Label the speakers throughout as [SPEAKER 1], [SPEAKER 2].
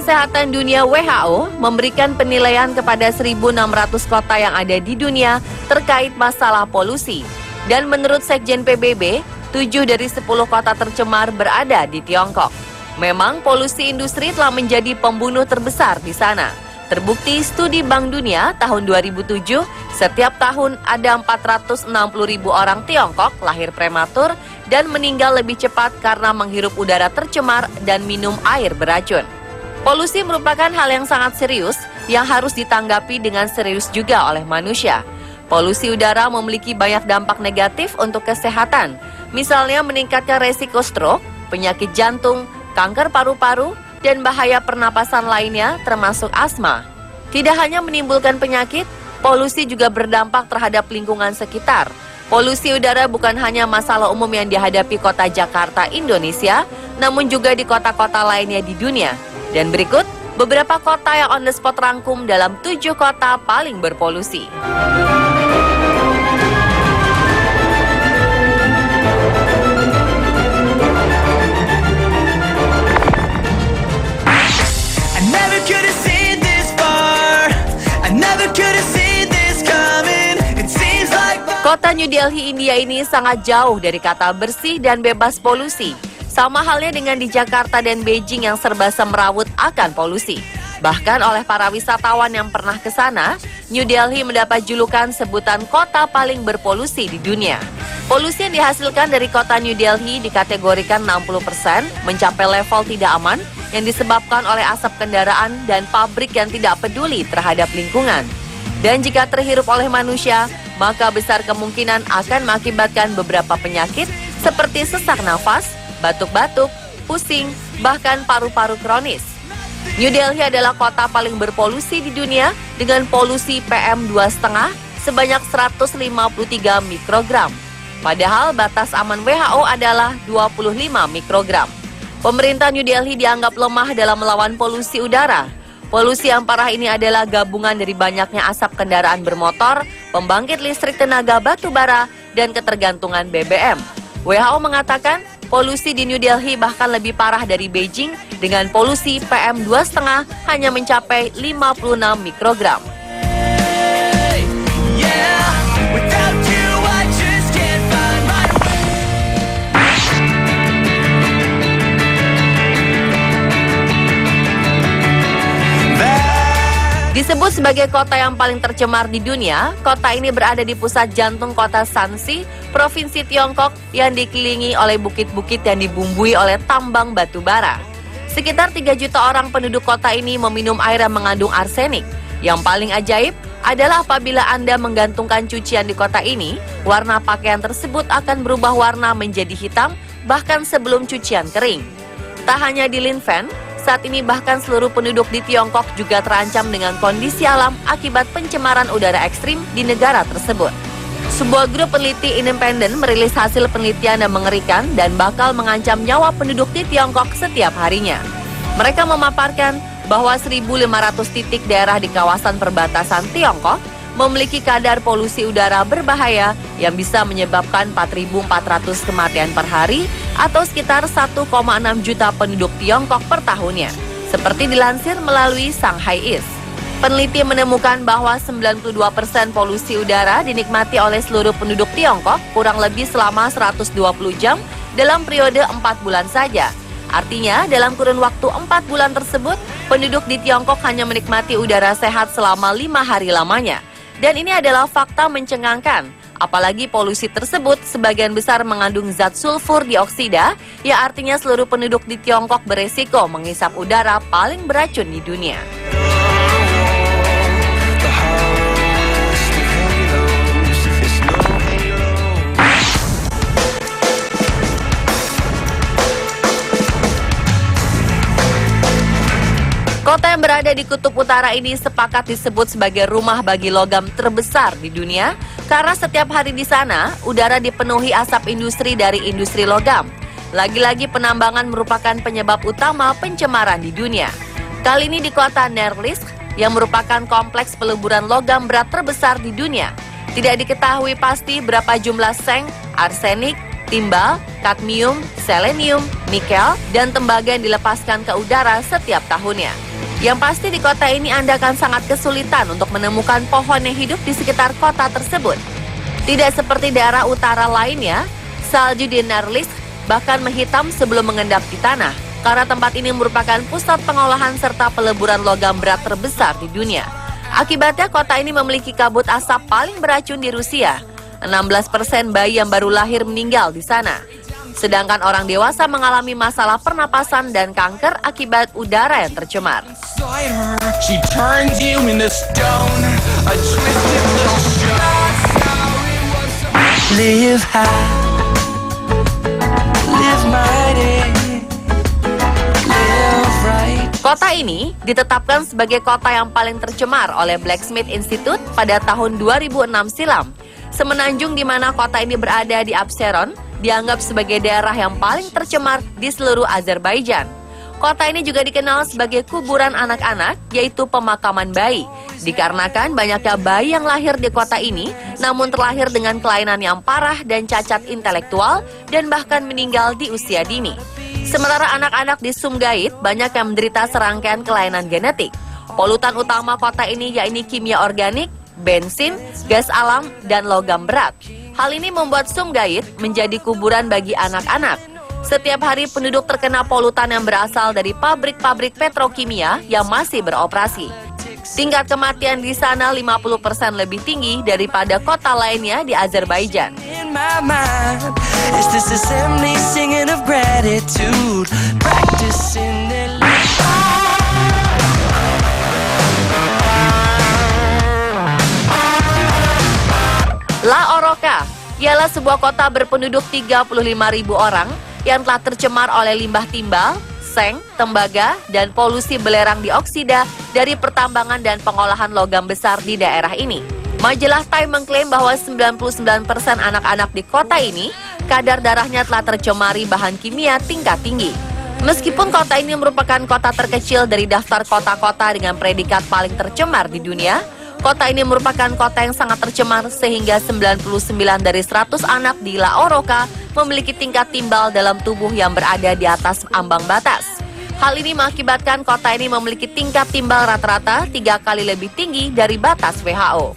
[SPEAKER 1] Kesehatan Dunia WHO memberikan penilaian kepada 1.600 kota yang ada di dunia terkait masalah polusi. Dan menurut Sekjen PBB, 7 dari 10 kota tercemar berada di Tiongkok. Memang polusi industri telah menjadi pembunuh terbesar di sana. Terbukti studi Bank Dunia tahun 2007, setiap tahun ada 460.000 orang Tiongkok lahir prematur dan meninggal lebih cepat karena menghirup udara tercemar dan minum air beracun. Polusi merupakan hal yang sangat serius yang harus ditanggapi dengan serius juga oleh manusia. Polusi udara memiliki banyak dampak negatif untuk kesehatan, misalnya meningkatkan resiko stroke, penyakit jantung, kanker paru-paru, dan bahaya pernapasan lainnya termasuk asma. Tidak hanya menimbulkan penyakit, polusi juga berdampak terhadap lingkungan sekitar. Polusi udara bukan hanya masalah umum yang dihadapi kota Jakarta, Indonesia, namun juga di kota-kota lainnya di dunia. Dan berikut beberapa kota yang on the spot rangkum dalam 7 kota paling berpolusi. Kota New Delhi, India ini sangat jauh dari kata bersih dan bebas polusi. Sama halnya dengan di Jakarta dan Beijing yang serba semrawut akan polusi. Bahkan oleh para wisatawan yang pernah ke sana, New Delhi mendapat julukan sebutan kota paling berpolusi di dunia. Polusi yang dihasilkan dari kota New Delhi dikategorikan 60% mencapai level tidak aman yang disebabkan oleh asap kendaraan dan pabrik yang tidak peduli terhadap lingkungan. Dan jika terhirup oleh manusia, maka besar kemungkinan akan mengakibatkan beberapa penyakit seperti sesak nafas, batuk-batuk, pusing, bahkan paru-paru kronis. New Delhi adalah kota paling berpolusi di dunia dengan polusi PM2,5 sebanyak 153 mikrogram. Padahal batas aman WHO adalah 25 mikrogram. Pemerintah New Delhi dianggap lemah dalam melawan polusi udara. Polusi yang parah ini adalah gabungan dari banyaknya asap kendaraan bermotor, pembangkit listrik tenaga batu bara, dan ketergantungan BBM. WHO mengatakan polusi di New Delhi bahkan lebih parah dari Beijing dengan polusi PM2,5 hanya mencapai 56 mikrogram. Disebut sebagai kota yang paling tercemar di dunia, kota ini berada di pusat jantung kota Shanxi, provinsi Tiongkok yang dikelilingi oleh bukit-bukit yang dibumbui oleh tambang batu bara. Sekitar 3 juta orang penduduk kota ini meminum air yang mengandung arsenik. Yang paling ajaib adalah apabila Anda menggantungkan cucian di kota ini, warna pakaian tersebut akan berubah warna menjadi hitam bahkan sebelum cucian kering. Tak hanya di Linfen, saat ini bahkan seluruh penduduk di Tiongkok juga terancam dengan kondisi alam akibat pencemaran udara ekstrim di negara tersebut. Sebuah grup peneliti independen merilis hasil penelitian yang mengerikan dan bakal mengancam nyawa penduduk di Tiongkok setiap harinya. Mereka memaparkan bahwa 1.500 titik daerah di kawasan perbatasan Tiongkok memiliki kadar polusi udara berbahaya yang bisa menyebabkan 4.400 kematian per hari atau sekitar 1,6 juta penduduk Tiongkok per tahunnya, seperti dilansir melalui Shanghai East. Peneliti menemukan bahwa 92% polusi udara dinikmati oleh seluruh penduduk Tiongkok kurang lebih selama 120 jam dalam periode 4 bulan saja. Artinya, dalam kurun waktu 4 bulan tersebut, penduduk di Tiongkok hanya menikmati udara sehat selama 5 hari lamanya. Dan ini adalah fakta mencengangkan. Apalagi polusi tersebut sebagian besar mengandung zat sulfur dioksida, yang artinya seluruh penduduk di Tiongkok beresiko menghisap udara paling beracun di dunia. Kota yang berada di Kutub Utara ini sepakat disebut sebagai rumah bagi logam terbesar di dunia karena setiap hari di sana udara dipenuhi asap industri dari industri logam. Lagi-lagi penambangan merupakan penyebab utama pencemaran di dunia. Kali ini di kota Norilsk yang merupakan kompleks peluburan logam berat terbesar di dunia. Tidak diketahui pasti berapa jumlah seng, arsenik, timbal, kadmium, selenium, nikel, dan tembaga yang dilepaskan ke udara setiap tahunnya. Yang pasti di kota ini Anda akan sangat kesulitan untuk menemukan pohon yang hidup di sekitar kota tersebut. Tidak seperti daerah utara lainnya, salju di Nerlis bahkan menghitam sebelum mengendap di tanah, karena tempat ini merupakan pusat pengolahan serta peleburan logam berat terbesar di dunia. Akibatnya kota ini memiliki kabut asap paling beracun di Rusia. 16% bayi yang baru lahir meninggal di sana. Sedangkan orang dewasa mengalami masalah pernapasan dan kanker akibat udara yang tercemar. Kota ini ditetapkan sebagai kota yang paling tercemar oleh Blacksmith Institute pada tahun 2006 silam. Semenanjung di mana kota ini berada di Absheron dianggap sebagai daerah yang paling tercemar di seluruh Azerbaijan. Kota ini juga dikenal sebagai kuburan anak-anak, yaitu pemakaman bayi. Dikarenakan banyaknya bayi yang lahir di kota ini, namun terlahir dengan kelainan yang parah dan cacat intelektual, dan bahkan meninggal di usia dini. Sementara anak-anak di Sumgait banyak yang menderita serangkaian kelainan genetik. Polutan utama kota ini yakni kimia organik, bensin, gas alam, dan logam berat. Hal ini membuat Sumgait menjadi kuburan bagi anak-anak. Setiap hari penduduk terkena polutan yang berasal dari pabrik-pabrik petrokimia yang masih beroperasi. Tingkat kematian di sana 50% lebih tinggi daripada kota lainnya di Azerbaijan. La Oroka ialah sebuah kota berpenduduk 35.000 orang yang telah tercemar oleh limbah timbal, seng, tembaga, dan polusi belerang dioksida dari pertambangan dan pengolahan logam besar di daerah ini. Majalah Time mengklaim bahwa 99% anak-anak di kota ini kadar darahnya telah tercemari bahan kimia tingkat tinggi. Meskipun kota ini merupakan kota terkecil dari daftar kota-kota dengan predikat paling tercemar di dunia, kota ini merupakan kota yang sangat tercemar sehingga 99 dari 100 anak di La Oroka memiliki tingkat timbal dalam tubuh yang berada di atas ambang batas. Hal ini mengakibatkan kota ini memiliki tingkat timbal rata-rata 3 kali lebih tinggi dari batas WHO.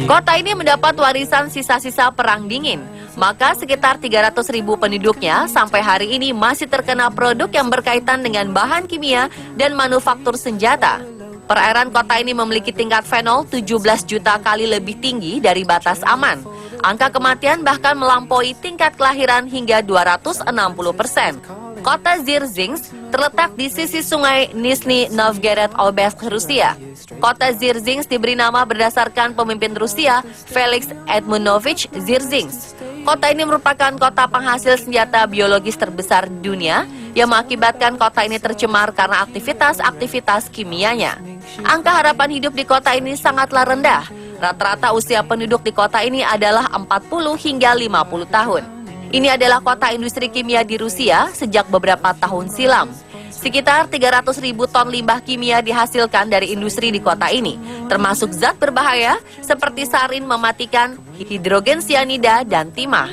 [SPEAKER 1] Kota ini mendapat warisan sisa-sisa perang dingin, maka sekitar 300.000 penduduknya sampai hari ini masih terkena produk yang berkaitan dengan bahan kimia dan manufaktur senjata. Perairan kota ini memiliki tingkat fenol 17 juta kali lebih tinggi dari batas aman. Angka kematian bahkan melampaui tingkat kelahiran hingga 260%. Kota Dzierżynsk terletak di sisi sungai Nizhny Novgorod Oblast, Rusia. Kota Dzierżynsk diberi nama berdasarkan pemimpin Rusia, Felix Edmunovich Dzierżynsk. Kota ini merupakan kota penghasil senjata biologis terbesar di dunia yang mengakibatkan kota ini tercemar karena aktivitas kimianya. Angka harapan hidup di kota ini sangatlah rendah. Rata-rata usia penduduk di kota ini adalah 40 hingga 50 tahun. Ini adalah kota industri kimia di Rusia sejak beberapa tahun silam. Sekitar 300.000 ton limbah kimia dihasilkan dari industri di kota ini, termasuk zat berbahaya seperti sarin mematikan, hidrogen sianida, dan timah.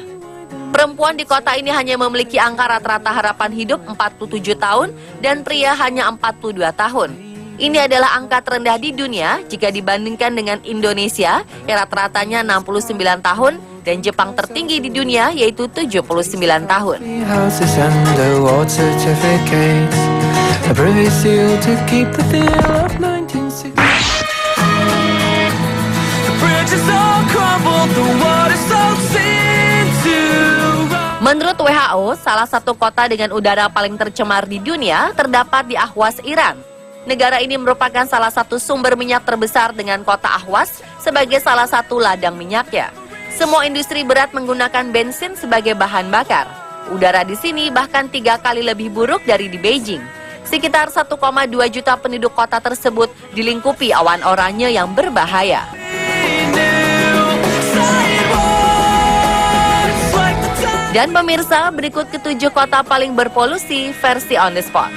[SPEAKER 1] Perempuan di kota ini hanya memiliki angka rata-rata harapan hidup 47 tahun dan pria hanya 42 tahun. Ini adalah angka terendah di dunia jika dibandingkan dengan Indonesia yang rata-ratanya 69 tahun dan Jepang tertinggi di dunia yaitu 79 tahun. Menurut WHO, salah satu kota dengan udara paling tercemar di dunia terdapat di Ahvaz, Iran. Negara ini merupakan salah satu sumber minyak terbesar dengan kota Ahvaz sebagai salah satu ladang minyaknya. Semua industri berat menggunakan bensin sebagai bahan bakar. Udara di sini bahkan 3 kali lebih buruk dari di Beijing. Sekitar 1,2 juta penduduk kota tersebut dilingkupi awan oranye yang berbahaya. Dan pemirsa, berikut ke-7 kota paling berpolusi versi On The Spot.